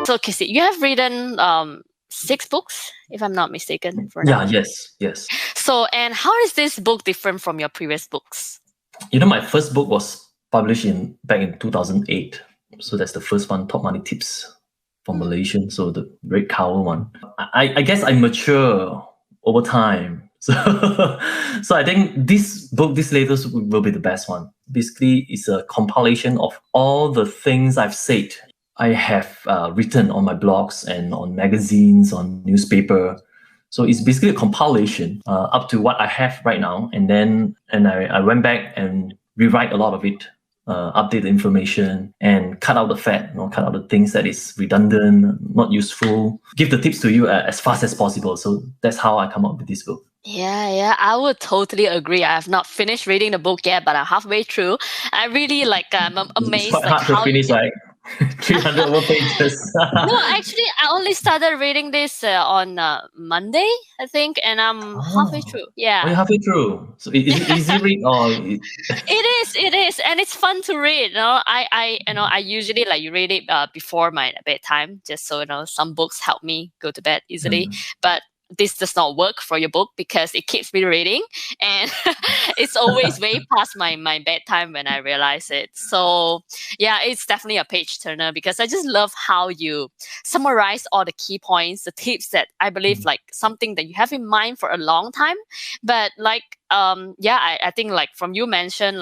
So, Casey, you have written 6 books, if I'm not mistaken, for Yeah, now. yes. So, and how is this book different from your previous books? My first book was published back in 2008. So that's the first one, Top Money Tips for Malaysian. So the red cover one. I guess I mature over time. So, so I think this latest will be the best one. Basically, it's a compilation of all the things I've said. I have written on my blogs and on magazines, on newspaper. So it's basically a compilation up to what I have right now. And I went back and rewrite a lot of it, update the information and cut out the fat, cut out the things that is redundant, not useful, give the tips to you as fast as possible. So that's how I come up with this book. Yeah, I would totally agree. I have not finished reading the book yet, but I'm halfway through. I really I'm amazed. It's quite hard to finish, 300 over pages. No, actually, I only started reading this on Monday, I think, and I'm halfway through. Yeah. Oh, you're halfway through. So is it easy read or? It is, and it's fun to read. I usually read it before my bedtime, just so some books help me go to bed easily. But this does not work for your book because it keeps me reading, and it's always way past my bedtime when I realize it. So yeah, it's definitely a page turner because I just love how you summarize all the key points, the tips that I believe something that you have in mind for a long time. But I think from you mentioned,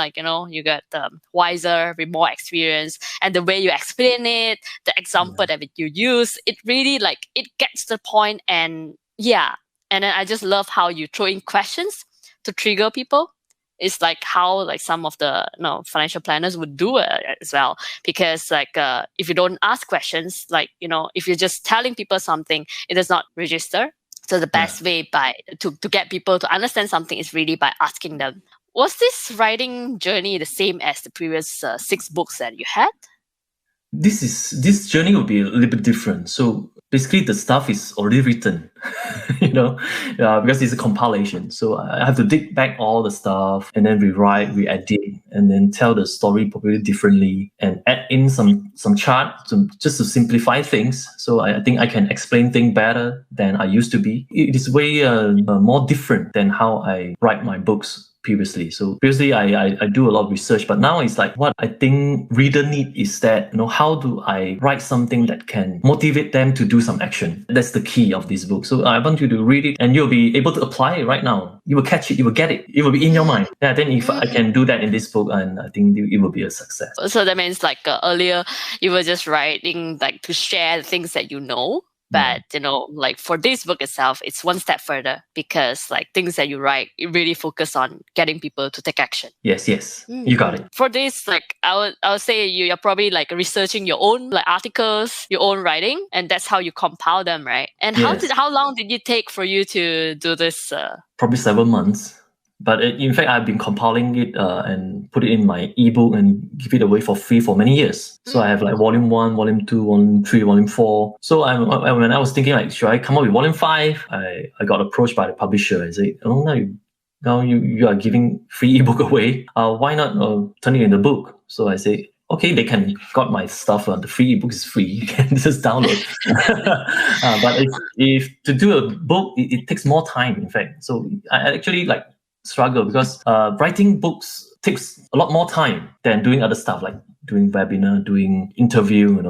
you got wiser with more experience, and the way you explain it, the example that you use, it really it gets the point. And and then I just love how you throw in questions to trigger people. It's how some of the financial planners would do it as well, because if you don't ask questions, if you're just telling people something, it does not register. So the best way to get people to understand something is really by asking them. Was this writing journey the same as the previous 6 books that you had? This journey will be a little bit different. So basically, the stuff is already written, because it's a compilation. So I have to dig back all the stuff and then rewrite, re-edit, and then tell the story probably differently and add in some chart just to simplify things. So I think I can explain things better than I used to be. It is way more different than how I write my books previously. So previously I do a lot of research, but now it's what I think reader need is that, how do I write something that can motivate them to do some action? That's the key of this book. So I want you to read it and you'll be able to apply it right now. You will catch it, you will get it, it will be in your mind. Yeah, then if I can do that in this book, and I think it will be a success. So that means earlier you were just writing to share the things that you know. But, for this book itself, it's one step further because things that you write, it really focus on getting people to take action. Yes. You got it. For this, I would say you're probably researching your own articles, your own writing, and that's how you compile them, right? And how long did it take for you to do this? Probably 7 months. But in fact, I've been compiling it and put it in my ebook and give it away for free for many years. So I have volume 1, volume 2, volume 3, volume 4. So when I was thinking should I come up with volume 5? I got approached by the publisher and say, oh no, now you are giving free ebook away. Why not turn it into a book? So I say, okay, they can got my stuff. The free ebook is free. You can just download. But if to do a book, it takes more time. In fact, so I actually struggle because writing books takes a lot more time than doing other stuff like doing webinar, doing interview,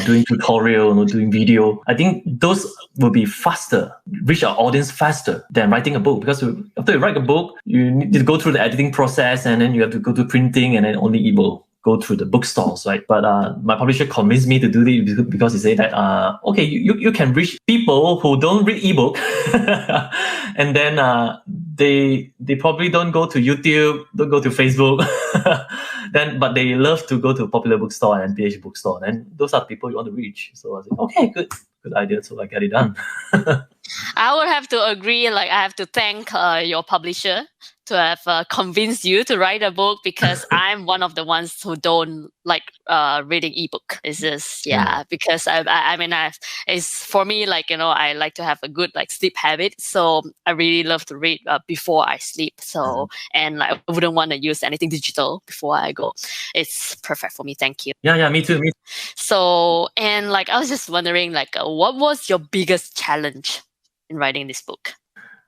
doing tutorial, doing video. I think those will be faster, reach our audience faster than writing a book, because after you write a book, you need to go through the editing process and then you have to go to printing and then only ebook. Go through the bookstores, right? But my publisher convinced me to do it because he said that, okay, you can reach people who don't read ebook, and then they probably don't go to YouTube, don't go to Facebook, but they love to go to Popular Bookstore and PH Bookstore, and those are the people you want to reach. So I was like, okay, good idea. So I get it done. I would have to agree. I have to thank your publisher to have convinced you to write a book, because I'm one of the ones who don't like reading ebook. It's just because I mean it's for me, like, you know, I like to have a good like sleep habit, so I really love to read before I sleep. So and I wouldn't want to use anything digital before I go. It's perfect for me. Thank you. Yeah, me too. So, and like I was just wondering, like, what was your biggest challenge in writing this book?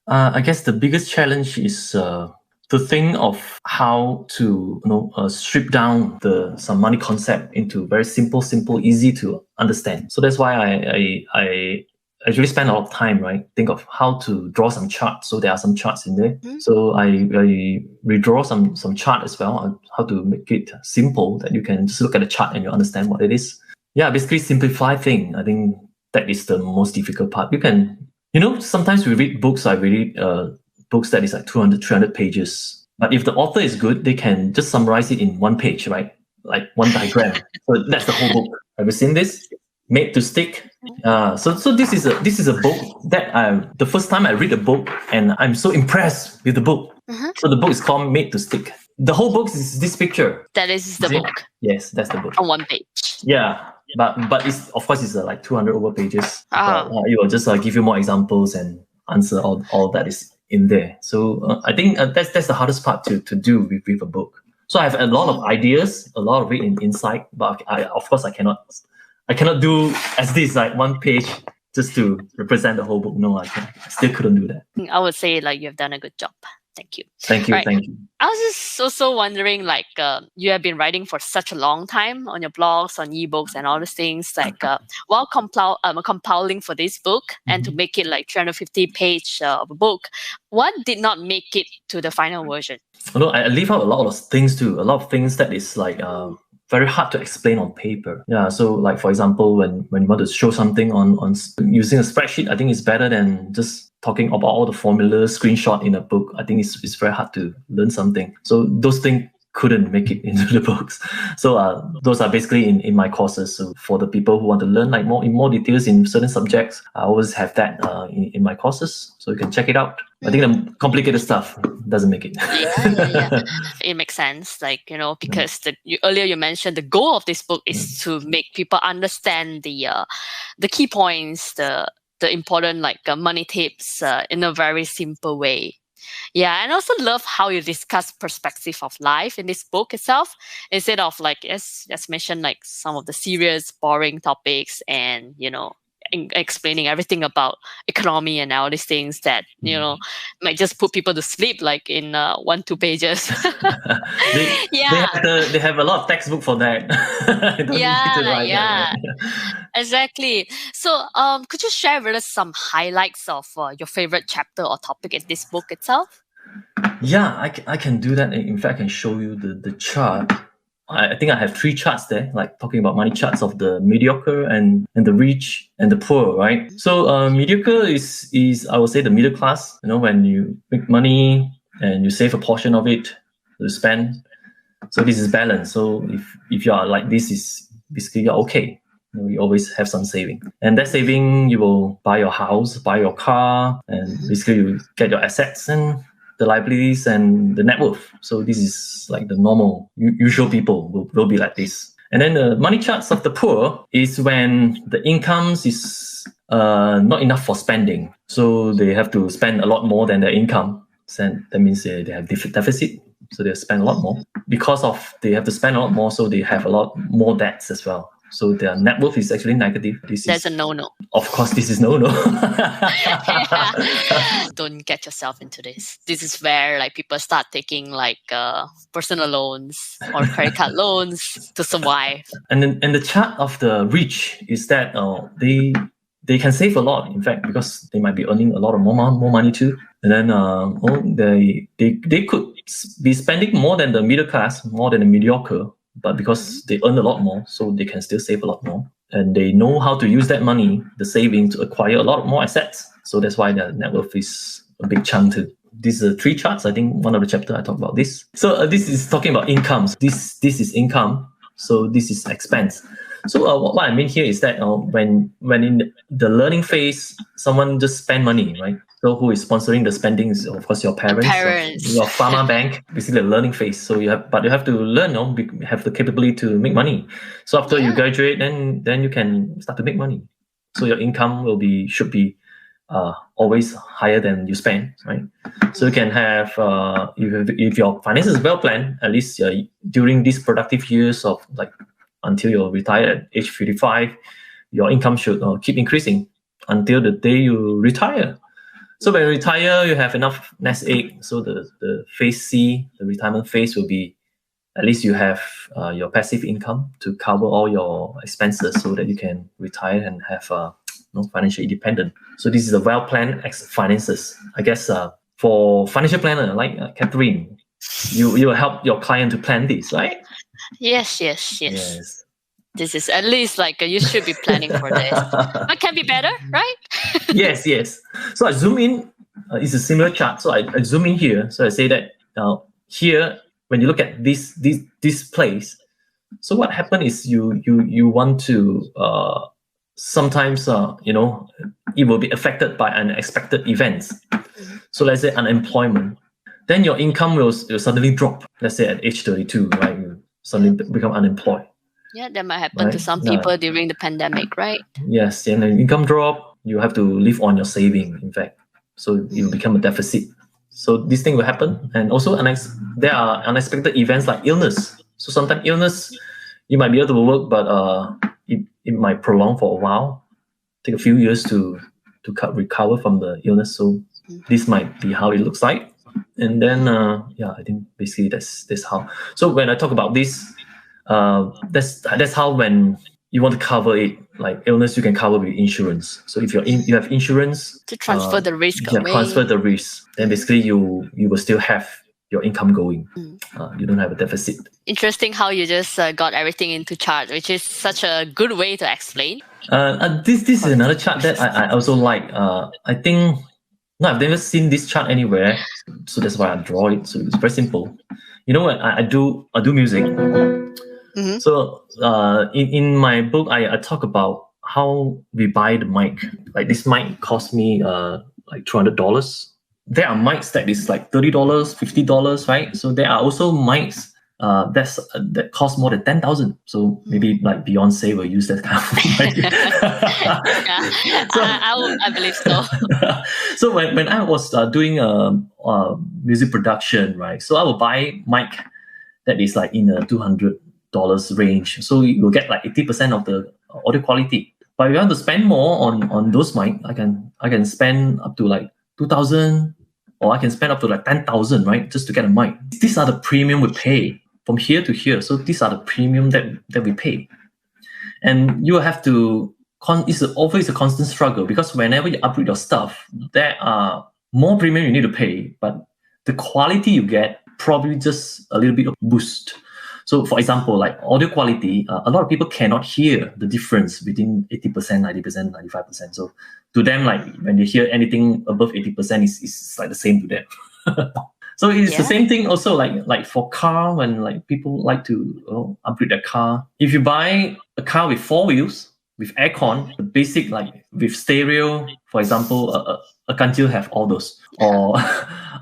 I guess the biggest challenge is to think of how to strip down some money concept into very simple, easy to understand. So that's why I actually spend a lot of time, right? Think of how to draw some charts. So there are some charts in there. So I redraw some chart as well on how to make it simple that you can just look at the chart and you understand what it is. Yeah, basically simplify thing. I think that is the most difficult part. You can, sometimes we read books. I read books that is like 200, 300 pages. But if the author is good, they can just summarize it in one page, right? Like one diagram. So that's the whole book. Have you seen this? Made to Stick. So this is a book that the first time I read a book and I'm so impressed with the book. So the book is called Made to Stick. The whole book is this picture. That is the book. Yes, that's the book. On one page. Yeah. But it's, of course, it's like 200 over pages. It will just give you more examples and answer all that is in there. So I think that's the hardest part to do with a book. So I have a lot of ideas, a lot of it in insight, but of course I cannot do as this like one page just to represent the whole book. No, I still couldn't do that. I would say like you've done a good job. Thank you. Thank you. I was just also wondering, like, you have been writing for such a long time on your blogs, on ebooks, and all these things. Like, while compiling for this book and to make it like 350 page of a book, what did not make it to the final version? I leave out a lot of things too. A lot of things that is like very hard to explain on paper. Yeah. So, like for example, when you want to show something on using a spreadsheet, I think it's better than just talking about all the formulas screenshot in a book. I think it's very hard to learn something. So those things couldn't make it into the books. So those are basically in my courses. So for the people who want to learn like more details in certain subjects, I always have that in my courses. So you can check it out. I think the complicated stuff doesn't make it. Yeah. It makes sense. Like, because earlier you mentioned the goal of this book is to make people understand the key points, the important like money tips in a very simple way. Yeah, and I also love how you discuss perspective of life in this book itself, instead of like as mentioned, like some of the serious, boring topics, and explaining everything about economy and all these things that might just put people to sleep like in 1-2 pages. They have a lot of textbook for that. Exactly. So could you share with us some highlights of your favorite chapter or topic in this book itself? Yeah, I can do that. In fact, I can show you the chart. I think I have 3 charts there, like talking about money charts of the mediocre and the rich and the poor, right? So mediocre is I would say the middle class. When you make money and you save a portion of it to spend. So this is balance. So if you are like this, is basically you're okay. You always have some saving, and that saving you will buy your house, buy your car, and basically you get your assets and the liabilities and the net worth. So this is like the normal, usual people will be like this. And then the money charts of the poor is when the incomes is not enough for spending. So they have to spend a lot more than their income. So that means they have deficit. So they spend a lot more. Because of they have to spend a lot more, so they have a lot more debts as well. So their net worth is actually negative. That's a no-no. Of course, this is no-no. Don't get yourself into this. This is where like people start taking like personal loans or credit card loans to survive. And the chart of the rich is that they can save a lot, in fact, because they might be earning a lot of more money too. And then they could be spending more than the middle class, more than the mediocre. But because they earn a lot more, so they can still save a lot more. And they know how to use that money, the saving, to acquire a lot more assets. So that's why their net worth is a big chunk too. These are 3 charts. I think one of the chapters I talk about this. So this is talking about incomes. This is income. So this is expense. So what I mean here is that when in the learning phase, someone just spend money, right? So who is sponsoring the spending is, of course, your parents. Your pharma bank, basically the learning phase. So you have to learn, have the capability to make money. So after you graduate, then you can start to make money. So your income should be always higher than you spend, right? So you can have, if your finances is well planned, at least during these productive years of like until you're retired at age 55, your income should keep increasing until the day you retire. So when you retire, you have enough nest egg. So the phase C, the retirement phase, will be at least you have your passive income to cover all your expenses, so that you can retire and have financial independent. So this is a well-planned finances. I guess for financial planner like Catherine, you will help your client to plan this, right? Yes. This is at least like you should be planning for this. But can be better, right? Yes. So I zoom in. It's a similar chart. So I zoom in here. So I say that here, when you look at this place, so what happened is you want to sometimes it will be affected by unexpected events. So let's say unemployment, then your income will suddenly drop. Let's say at age 32, right? You suddenly become unemployed. Yeah, that might happen to some people during the pandemic, right? Yes, and then income drop, you have to live on your saving, in fact. So you become a deficit. So this thing will happen. And also there are unexpected events like illness. So sometimes illness, you might be able to work, but it might prolong for a while, take a few years to recover from the illness. So this might be how it looks like. And then, I think basically that's how. So when I talk about this, that's how when you want to cover it, like illness, you can cover with insurance. So if you have insurance to transfer the risk away. Transfer the risk, then basically you will still have your income going. You don't have a deficit. Interesting how you just got everything into chart, which is such a good way to explain. This is another chart that I also like. I think I've never seen this chart anywhere, so that's why I draw it. So it's very simple. You know what? I do music. Mm-hmm. So in my book, I talk about how we buy the mic. Like this mic cost me like $200. There are mics that is like $30, $50, right? So there are also mics that cost more than 10,000. So maybe like Beyonce will use that kind of mic. I believe so. So when I was doing music production, right? So I will buy mic that is like in a $200 range. So you will get like 80% of the audio quality. But if you want to spend more on those mic, I can spend up to like 2,000, or I can spend up to like 10,000, right? Just to get a mic. These are the premium we pay from here to here. So these are the premium that we pay. And you have to, it's always a constant struggle, because whenever you upgrade your stuff, there are more premium you need to pay, but the quality you get probably just a little bit of boost. So for example, like audio quality, a lot of people cannot hear the difference between 80%, 90%, 95%. So to them, like when they hear anything above 80%, it's like the same to them. So it's the same thing also like for car, when like people like to upgrade their car. If you buy a car with 4 wheels, with aircon, the basic like with stereo, for example, a Kancil have all those, or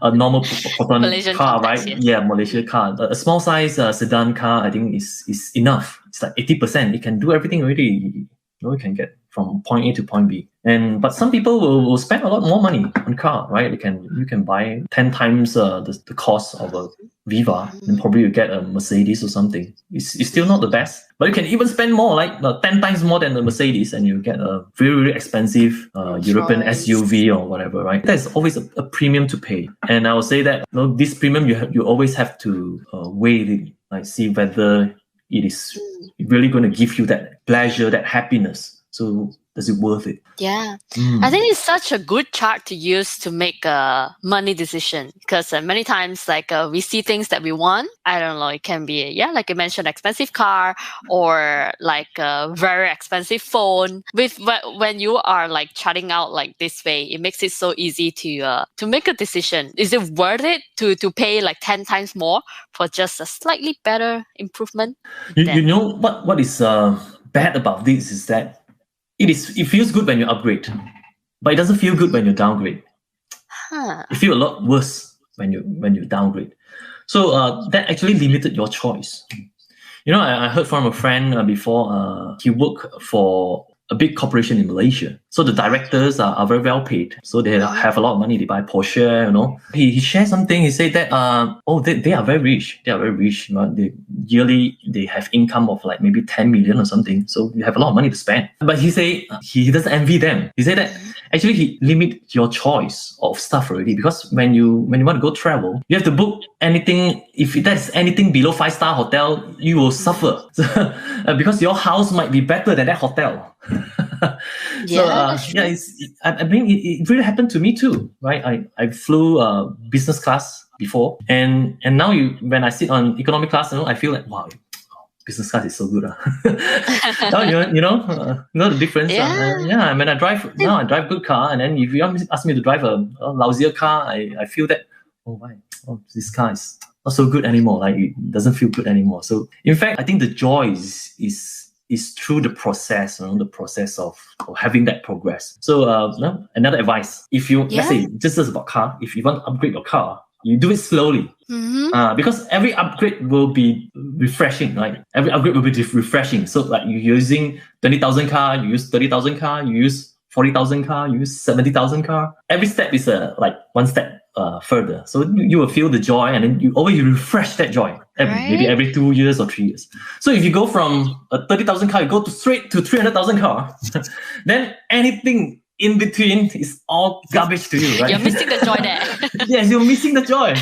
a normal Malaysian car, context, right? yes. Yeah, Malaysia car. A small size sedan car, I think is enough. It's like 80%. It can do everything already. You can get from point A to point B. But some people will spend a lot more money on car, right? You can buy 10 times the cost of a Viva, and probably you get a Mercedes or something. It's still not the best, but you can even spend more, like 10 times more than the Mercedes, and you get a very, very expensive European SUV or whatever, right? There's always a premium to pay. And I would say that this premium, you always have to weigh it, like see whether it is really going to give you that pleasure, that happiness. So is it worth it? Yeah. I think it's such a good chart to use to make a money decision, because many times like we see things that we want. I don't know, it can be, like you mentioned, expensive car, or like a very expensive phone. When you are like charting out like this way, it makes it so easy to make a decision. Is it worth it to pay like 10 times more for just a slightly better improvement? You know what is bad about this is that it feels good when you upgrade, but it doesn't feel good when you downgrade. You feel a lot worse when you downgrade. So that actually limited your choice. I heard from a friend before. He worked for a big corporation in Malaysia. So the directors are very well paid. So they have a lot of money. They buy Porsche, He shared something. He said that, they are very rich. They are very rich. Yearly, they have income of like maybe 10 million or something. So you have a lot of money to spend. But he said he doesn't envy them. He said that actually he limit your choice of stuff already, because when you want to go travel, you have to book anything. If that's anything below 5-star hotel, you will suffer because your house might be better than that hotel. I mean, it really happened to me too, right? I flew business class before, and now when I sit on economy class, I feel like, wow, business class is so good. Now you know the difference. When I drive now, I drive good car, and then if you ask me to drive a lousier car, I feel that, this car is not so good anymore. Like, it doesn't feel good anymore. So in fact, I think the joy is through the process, the process of having that progress. So another advice: if you let's say just about car, if you want to upgrade your car, you do it slowly. Because every upgrade will be refreshing. Like, every upgrade will be refreshing. So like, you're using 20,000 car, you use 30,000 car, you use 40,000 car, you use 70,000 car. Every step is like one step further. So you will feel the joy, and then you refresh that joy maybe every 2 years or 3 years. So if you go from a 30,000 car, you go straight to 300,000 car, then anything in between is all garbage to you, right? You're missing the joy there. Yes, you're missing the joy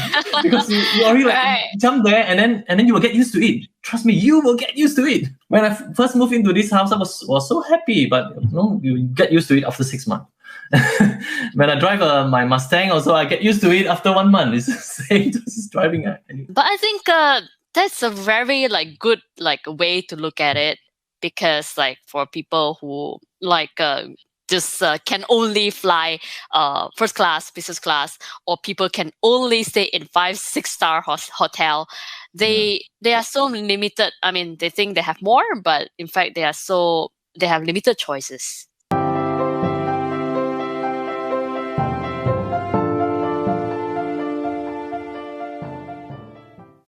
because you already jump there, and then you will get used to it. Trust me, you will get used to it. When I first moved into this house, I was so happy, but you get used to it after 6 months. When I drive my Mustang, also I get used to it after 1 month. It's the same, just driving. But I think that's a very good way to look at it, because for people who just can only fly first class, business class, or people can only stay in 5-6-star hotel. They are so limited. I mean, they think they have more, but in fact they have limited choices.